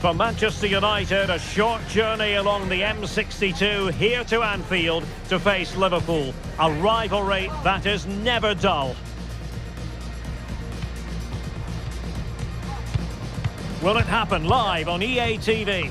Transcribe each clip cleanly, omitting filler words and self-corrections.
For Manchester United, a short journey along the M62 here to Anfield to face Liverpool. A rivalry that is never dull. Will it happen live on EA TV?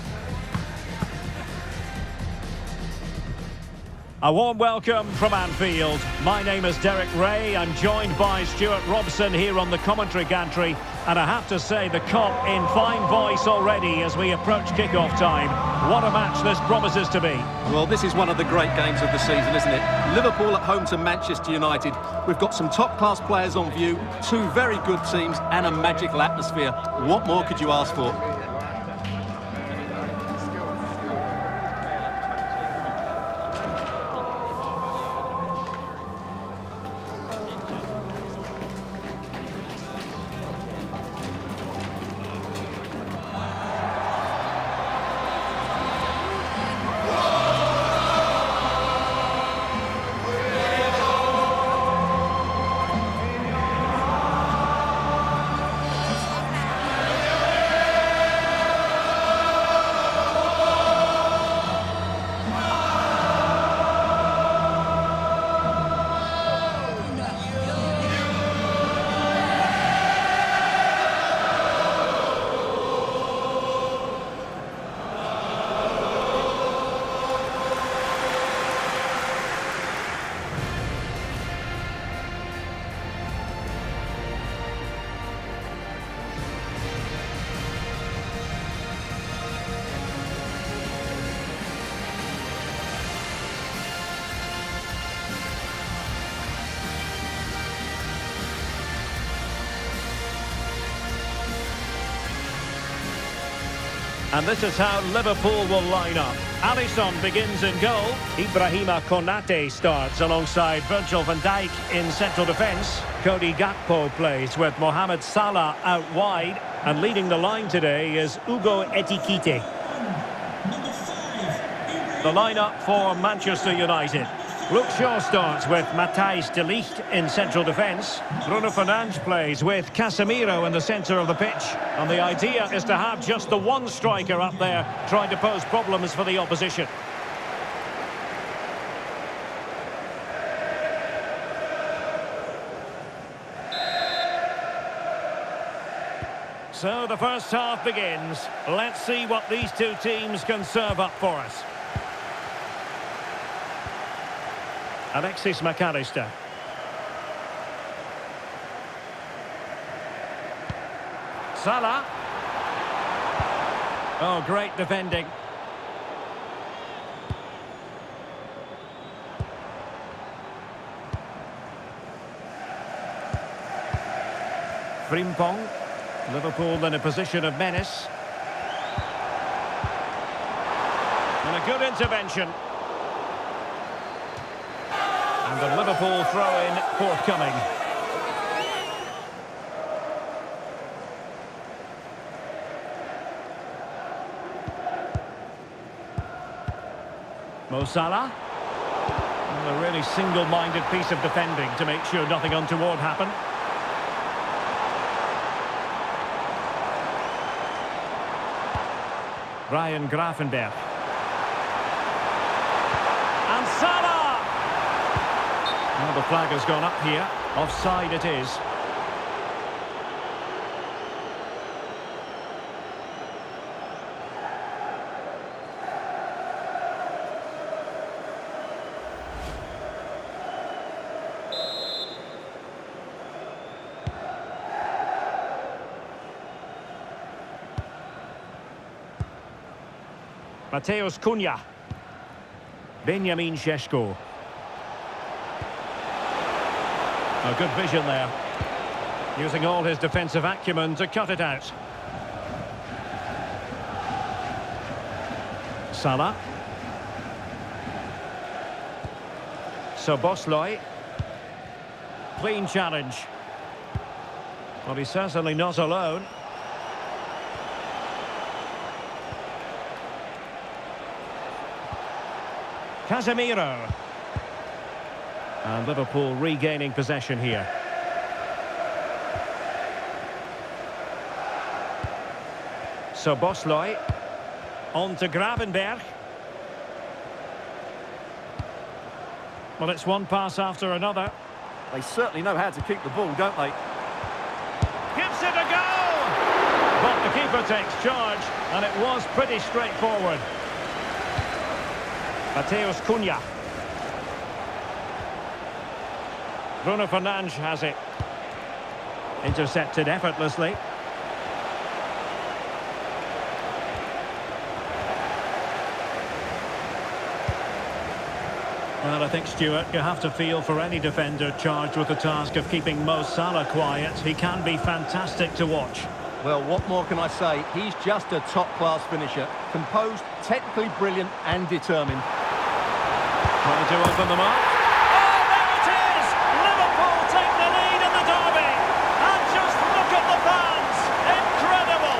A warm welcome from Anfield. My name is Derek Ray. I'm joined by Stuart Robson here on the commentary gantry. And I have to say, the comp in fine voice already as we approach kick-off time. What a match this promises to be. Well, this is one of the great games of the season, isn't it? Liverpool at home to Manchester United. We've got some top-class players on view, two very good teams and a magical atmosphere. What more could you ask for? And this is how Liverpool will line up. Alisson begins in goal. Ibrahima Konate starts alongside Virgil van Dijk in central defence. Cody Gakpo plays with Mohamed Salah out wide. And leading the line today is Ugo Ekitike. The lineup for Manchester United. Luke Shaw starts with Matthijs de Ligt in central defence. Bruno Fernandes plays with Casemiro in the centre of the pitch. And the idea is to have just the one striker up there trying to pose problems for the opposition. So the first half begins. Let's see what these two teams can serve up for us. Alexis McAllister. Salah. Oh, great defending. Frimpong. Liverpool in a position of menace. And a good intervention. And the Liverpool throw-in forthcoming. Mo Salah. And a really single-minded piece of defending to make sure nothing untoward happened. Ryan Gravenberch. And Salah! Well, the flag has gone up here. Offside it is. Mateus Cunha. Benjamin Sesko. A good vision there. Using all his defensive acumen to cut it out. Salah. Szoboszlai. Clean challenge. Well, he's certainly not alone. Casemiro. And Liverpool regaining possession here. So Bosloy. On to Gravenberg. Well, it's one pass after another. They certainly know how to keep the ball, don't they? Gives it a go! But the keeper takes charge, and it was pretty straightforward. Mateus Cunha. Bruno Fernandes has it. Intercepted effortlessly. Well, I think, Stuart, you have to feel for any defender charged with the task of keeping Mo Salah quiet. He can be fantastic to watch. Well, what more can I say? He's just a top-class finisher. Composed, technically brilliant and determined. Trying to open them up. Oh, there it is! Liverpool take the lead in the derby. And just look at the fans. Incredible!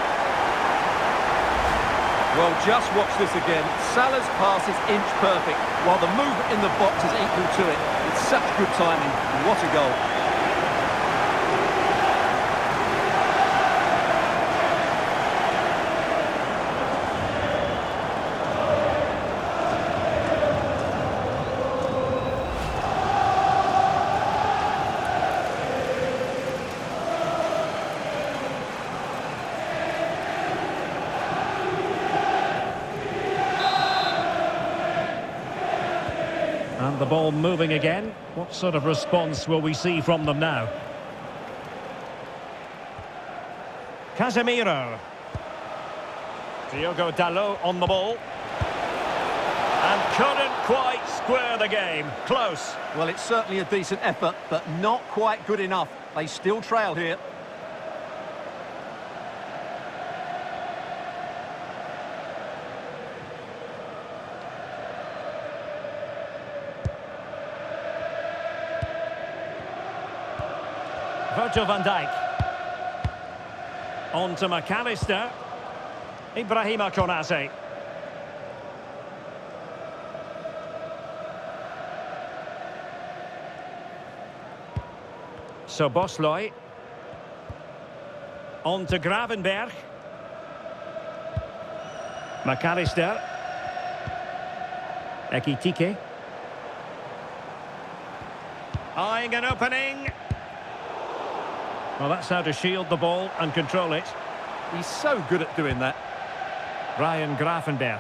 Well, just watch this again. Salah's pass is inch perfect, while the movement in the box is equal to it. It's such good timing. What a goal. And the ball moving again. What sort of response will we see from them now? Casemiro. Diogo Dalot on the ball. And couldn't quite square the game. Close. Well, it's certainly a decent effort, but not quite good enough. They still trail here. Virgil van Dijk. On to McAllister. Ibrahima Konate. So Bosloy. On to Gravenberg. McAllister. Ekitike. Eyeing an opening. Well, that's how to shield the ball and control it. He's so good at doing that. Ryan Gravenberg.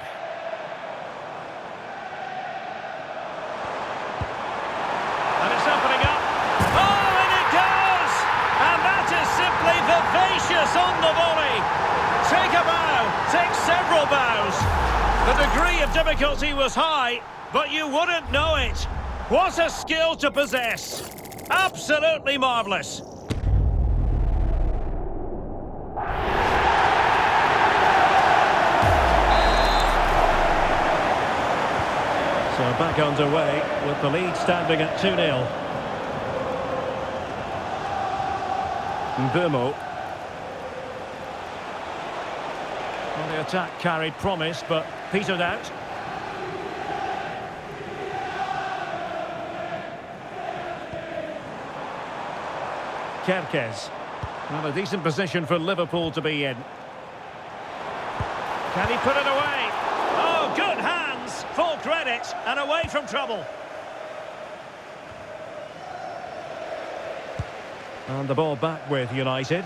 And it's opening up. Oh, and it goes! And that is simply vivacious on the volley. Take a bow, take several bows. The degree of difficulty was high, but you wouldn't know it. What a skill to possess. Absolutely marvellous. So back underway with the lead standing at 2-0. Mbeumo. Well, the attack carried promise, but petered out. Kerkez. Well, a decent position for Liverpool to be in. Can he put it away? Oh, good hands! Full credit, and away from trouble. And the ball back with United.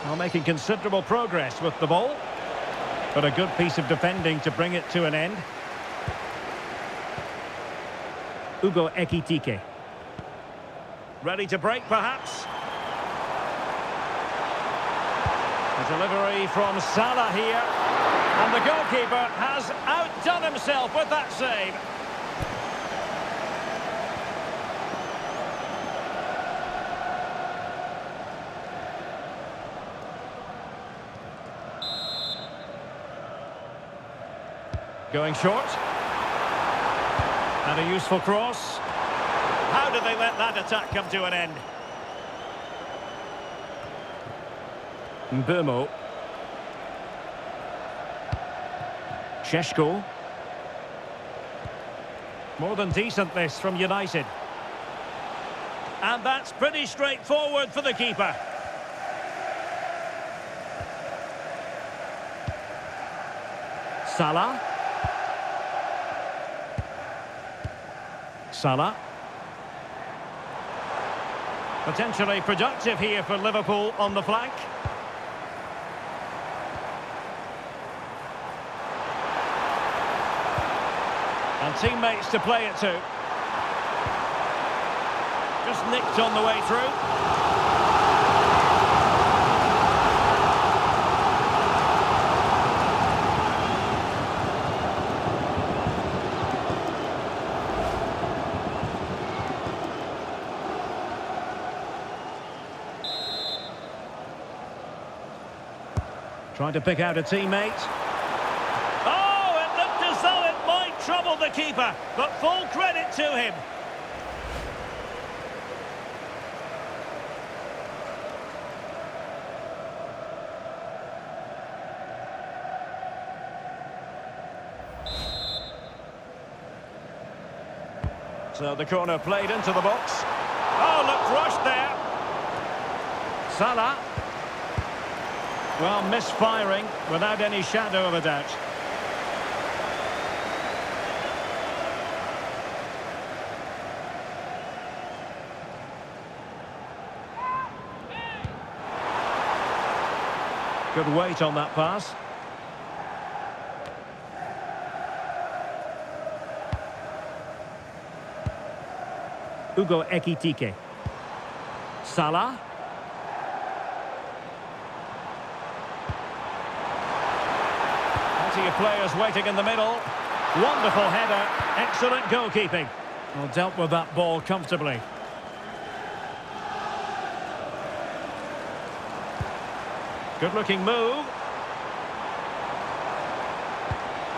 Well, making considerable progress with the ball. But a good piece of defending to bring it to an end. Ugo Ekitike. Ready to break, perhaps? A delivery from Salah here. And the goalkeeper has outdone himself with that save. Going short. And a useful cross. How did they let that attack come to an end? Mbeumo. Sesko. More than decent this from United. And that's pretty straightforward for the keeper. Salah. Salah. Potentially productive here for Liverpool on the flank. And teammates to play it to. Just nicked on the way through. Trying to pick out a teammate. Oh, it looked as though it might trouble the keeper, but full credit to him. So the corner played into the box. Oh, looked rushed there. Salah. Well, misfiring without any shadow of a doubt. Good weight on that pass. Ekitike. Salah. Plenty of players waiting in the middle. Wonderful header. Excellent goalkeeping. Well, dealt with that ball comfortably. Good-looking move.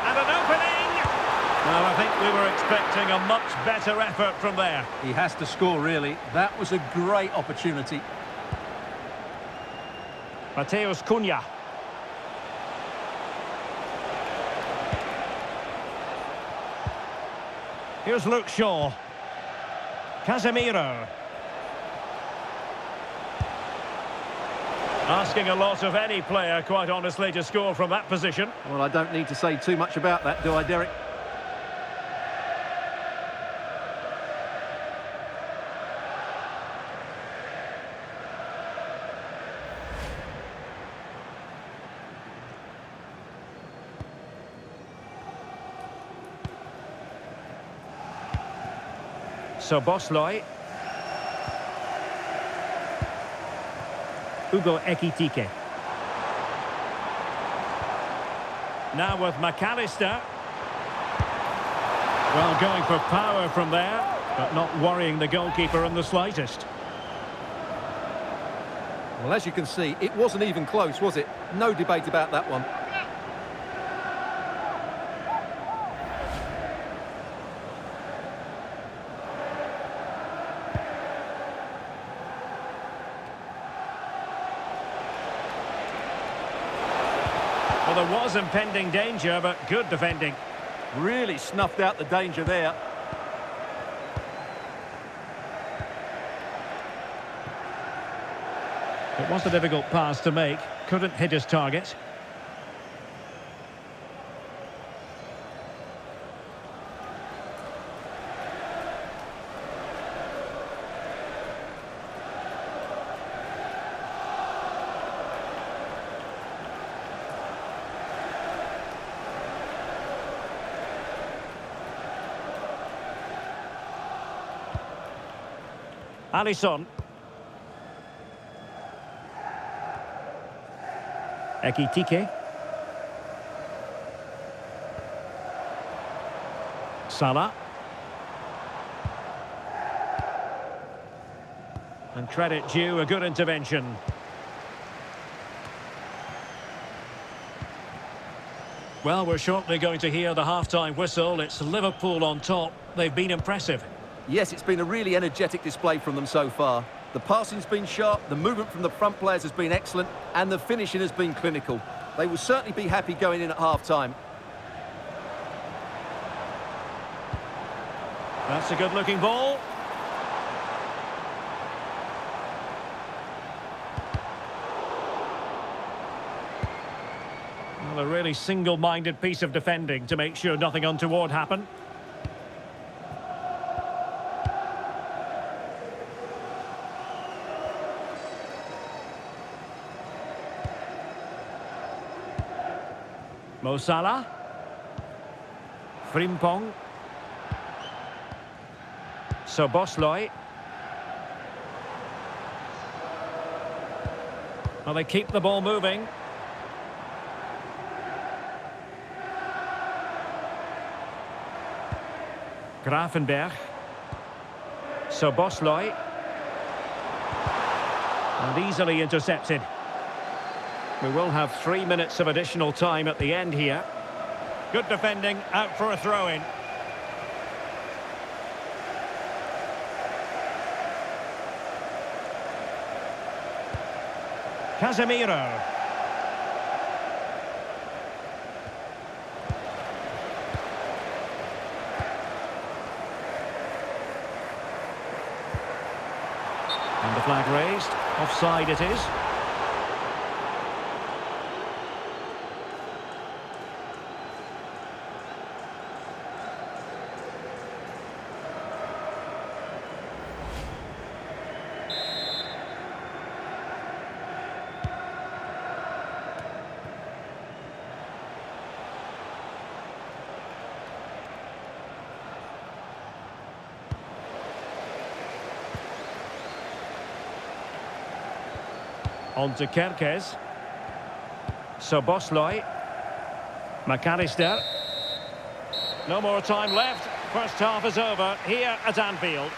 And an opening! Well, I think we were expecting a much better effort from there. He has to score, really. That was a great opportunity. Mateus Cunha. Here's Luke Shaw. Casemiro. Asking a lot of any player, quite honestly, to score from that position. Well, I don't need to say too much about that, do I, Derek? So Bosloy. Ekitike. Now with McAllister. Well, going for power from there, but not worrying the goalkeeper in the slightest. Well, as you can see, it wasn't even close, was it? No debate about that one. Well, there was impending danger, but good defending. Really snuffed out the danger there. It was a difficult pass to make. Couldn't hit his target. Alisson. Ekitike. Salah. And credit due, a good intervention. Well, we're shortly going to hear the half-time whistle. It's Liverpool on top. They've been impressive. Yes, it's been a really energetic display from them so far. The passing's been sharp, the movement from the front players has been excellent, and the finishing has been clinical. They will certainly be happy going in at half-time. That's a good-looking ball. Well, a really single-minded piece of defending to make sure nothing untoward happened. Mo Salah. Frimpong. Soboslai. Well, they keep the ball moving. Gravenberg. Soboslai. And easily intercepted. We will have 3 minutes of additional time at the end here. Good defending, out for a throw-in. Casemiro. And the flag raised. Offside it is. On to Kerkez. Soboslai. McAllister. No more time left. First half is over here at Anfield.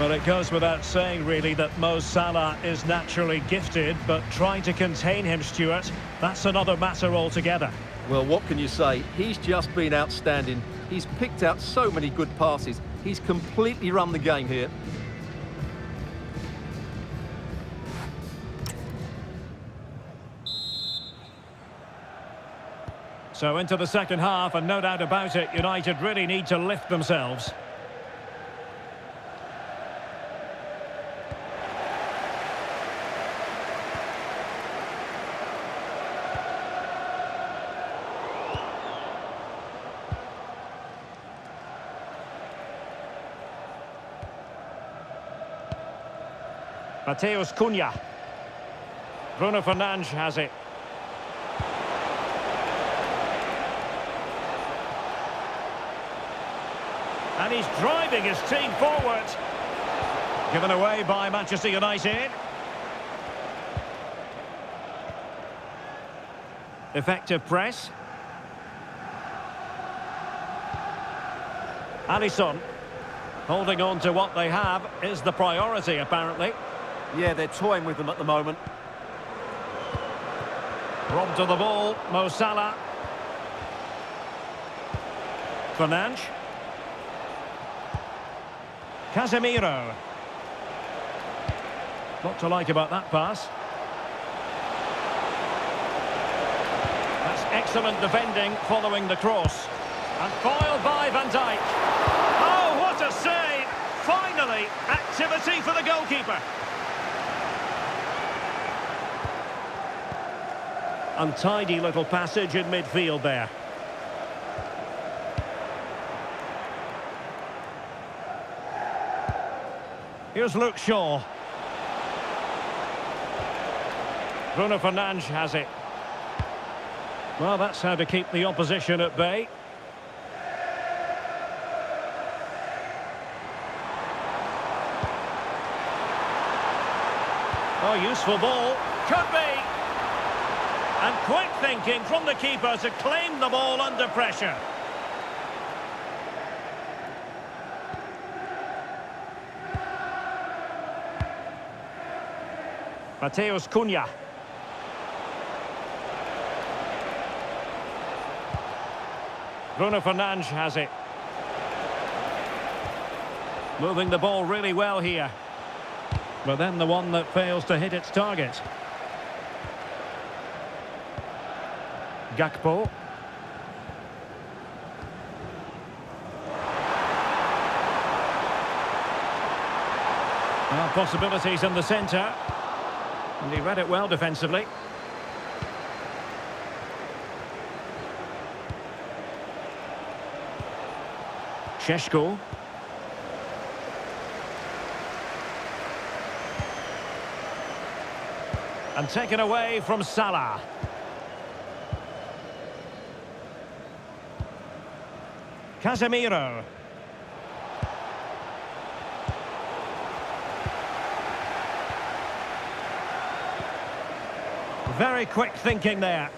Well, it goes without saying, really, that Mo Salah is naturally gifted, but trying to contain him, Stuart, that's another matter altogether. Well, what can you say? He's just been outstanding. He's picked out so many good passes. He's completely run the game here. So into the second half, and no doubt about it, United really need to lift themselves. Mateus Cunha. Bruno Fernandes has it. And he's driving his team forward. Given away by Manchester United. Effective press. Alisson. Holding on to what they have is the priority, apparently. Yeah, they're toying with them at the moment. Robbed to the ball, Mo Salah. Fernandes. Casemiro. Lot to like about that pass. That's excellent defending following the cross. And foiled by Van Dijk. Oh, what a save! Finally, activity for the goalkeeper. Untidy little passage in midfield there. Here's Luke Shaw. Bruno Fernandes has it. Well, that's how to keep the opposition at bay. Oh, useful ball. Could be. And quick thinking from the keeper to claim the ball under pressure. Mateus Cunha. Bruno Fernandes has it. Moving the ball really well here. But then the one that fails to hit its target. Gakpo. Well, possibilities in the centre. And he read it well defensively. Sesko. And taken away from Salah. Casemiro. Very quick thinking there.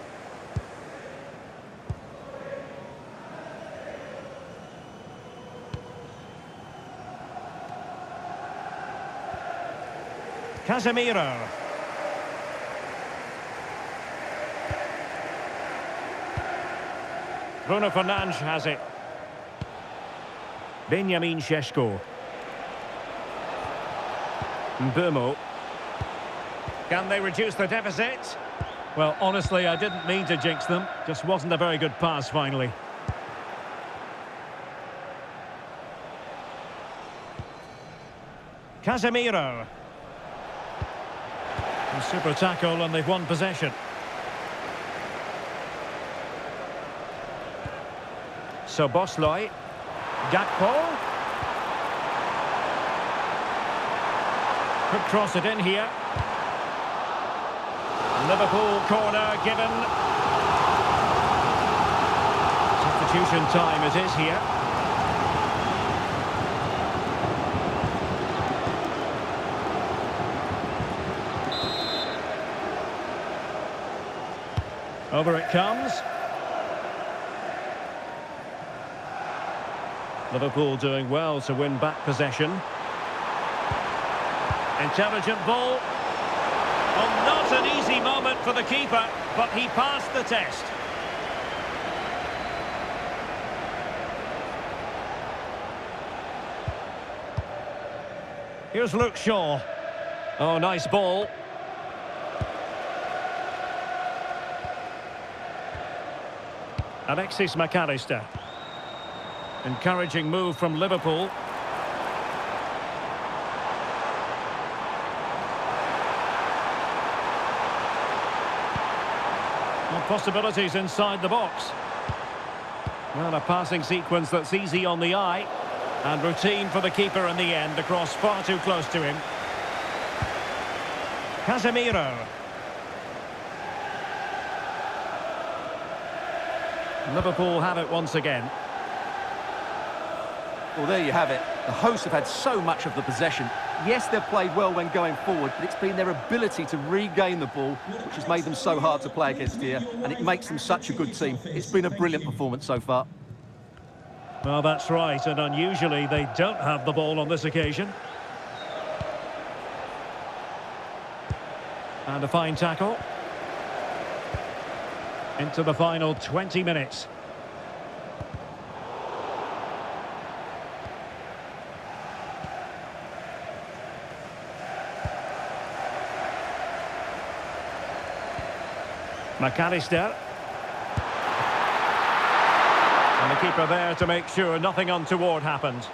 Casemiro. Bruno Fernandes has it. Benjamin Sesko. Mbeumo. Can they reduce the deficit? Well, honestly, I didn't mean to jinx them. Just wasn't a very good pass, finally. Casemiro. A super tackle, and they've won possession. So Bosley. Gakpo. Could cross it in here. Liverpool corner given. Substitution time it is here. Over it comes. Liverpool doing well to win back possession. Intelligent ball. Oh, not an easy moment for the keeper, but he passed the test. Here's Luke Shaw. Oh, nice ball. Alexis McAllister. Encouraging move from Liverpool. Possibilities inside the box. Well, a passing sequence that's easy on the eye and routine for the keeper in the end. The cross far too close to him. Casemiro. Liverpool have it once again. Well, there you have it. The hosts have had so much of the possession. Yes, they've played well when going forward, but it's been their ability to regain the ball which has made them so hard to play against here, and it makes them such a good team. It's been a brilliant performance so far. Well, that's right, and unusually they don't have the ball on this occasion. And a fine tackle. Into the final 20 minutes. McAllister. And the keeper there to make sure nothing untoward happened.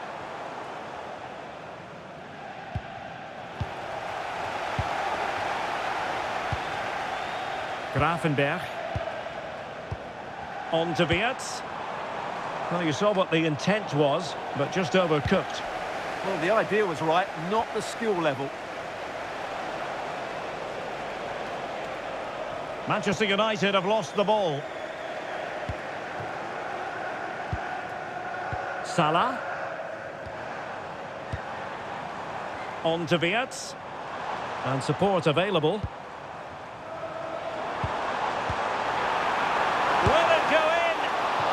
Grafenberg. On to Wirtz. Well, you saw what the intent was, but just overcooked. Well, the idea was right, not the skill level. Manchester United have lost the ball. Salah. On to Wirtz. And support available. Will it go in?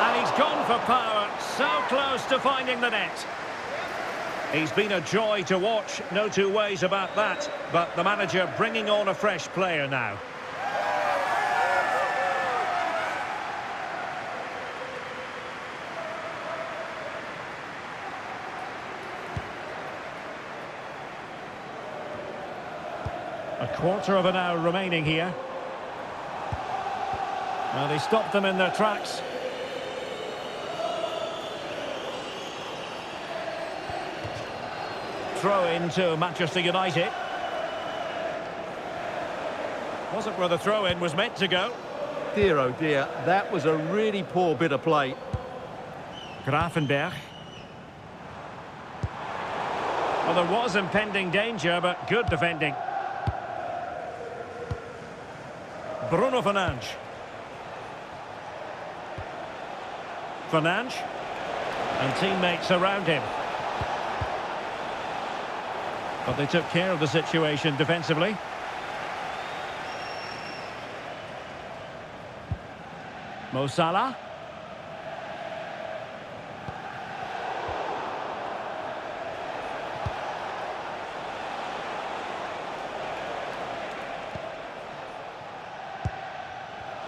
And he's gone for power. So close to finding the net. He's been a joy to watch, no two ways about that. But the manager bringing on a fresh player now. A quarter of an hour remaining here. Well, he stopped them in their tracks. throw-in to Manchester United. Wasn't where the throw-in was meant to go. Dear, oh dear, that was a really poor bit of play. Gravenberch. Well, there was impending danger, but good defending. Bruno Fernandes. Fernandes. And teammates around him. But they took care of the situation defensively. Mo Salah.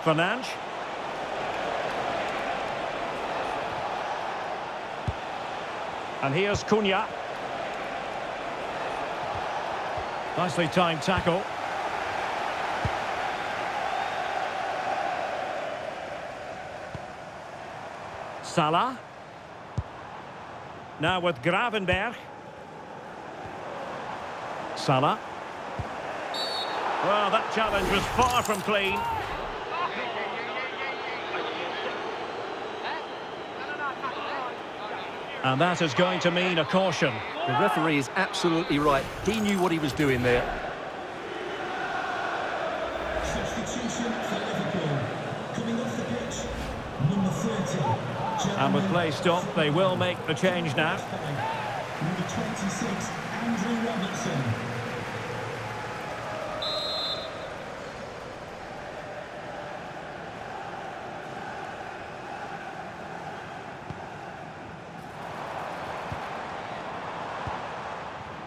Fernandes. And here's Cunha. Nicely timed tackle. Salah. Now with Gravenberch. Salah. Well, that challenge was far from clean. And that is going to mean a caution. The referee is absolutely right. He knew what he was doing there. Substitution for Liverpool. Coming off the pitch, number 30. And with play stopped, they will make the change now. Number 26, Andrew Robertson.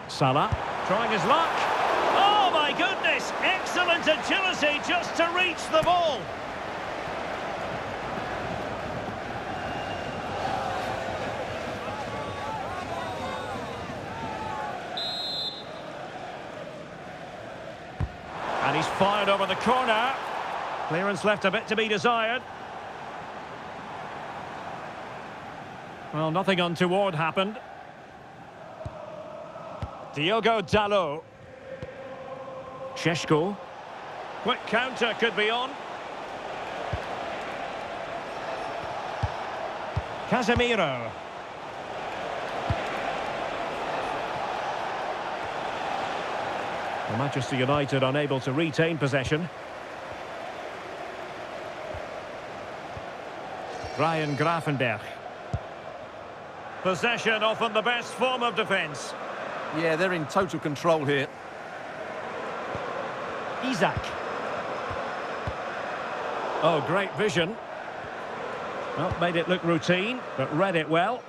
Salah, trying his luck. Oh my goodness! Excellent agility just to reach the ball. And he's fired over the corner. Clearance left a bit to be desired. Well, nothing untoward happened. Diogo Dalot. Sesko. Quick counter could be on. Casemiro. Well, Manchester United unable to retain possession. Ryan Gravenberch. Possession often the best form of defence. Yeah, they're in total control here. Isaac. Oh, great vision. Well, made it look routine, but read it well.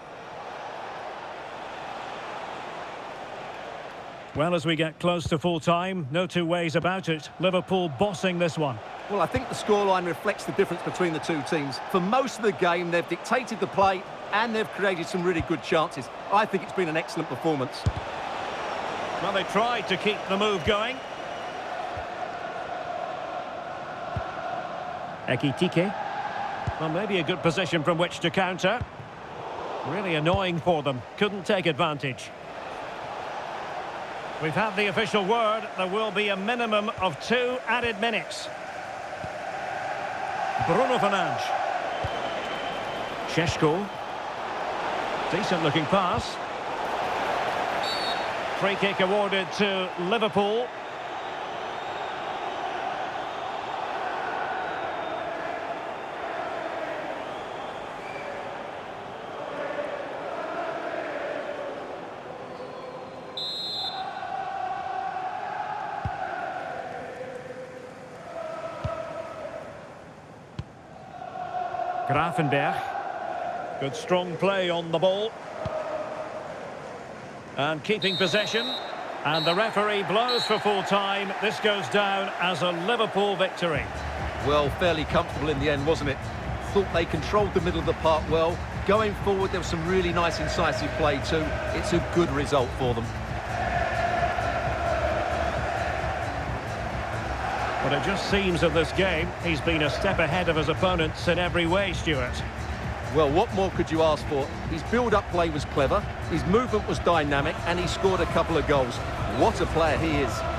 Well, as we get close to full time, no two ways about it. Liverpool bossing this one. Well, I think the scoreline reflects the difference between the two teams. For most of the game, they've dictated the play and they've created some really good chances. I think it's been an excellent performance. Well, they tried to keep the move going. Ekitike. Well, maybe a good position from which to counter. Really annoying for them. Couldn't take advantage. We've had the official word. There will be a minimum of 2 added minutes. Bruno Fernandes. Sesko. Decent looking pass. Free kick awarded to Liverpool. Gravenberch. Good strong play on the ball. And keeping possession. And the referee blows for full time. This goes down as a Liverpool victory. Well, fairly comfortable in the end, wasn't it? Thought they controlled the middle of the park well. Going forward, there was some really nice incisive play too. It's a good result for them. But it just seems in this game, he's been a step ahead of his opponents in every way, Stuart. Well, what more could you ask for? His build-up play was clever, his movement was dynamic, and he scored a couple of goals. What a player he is.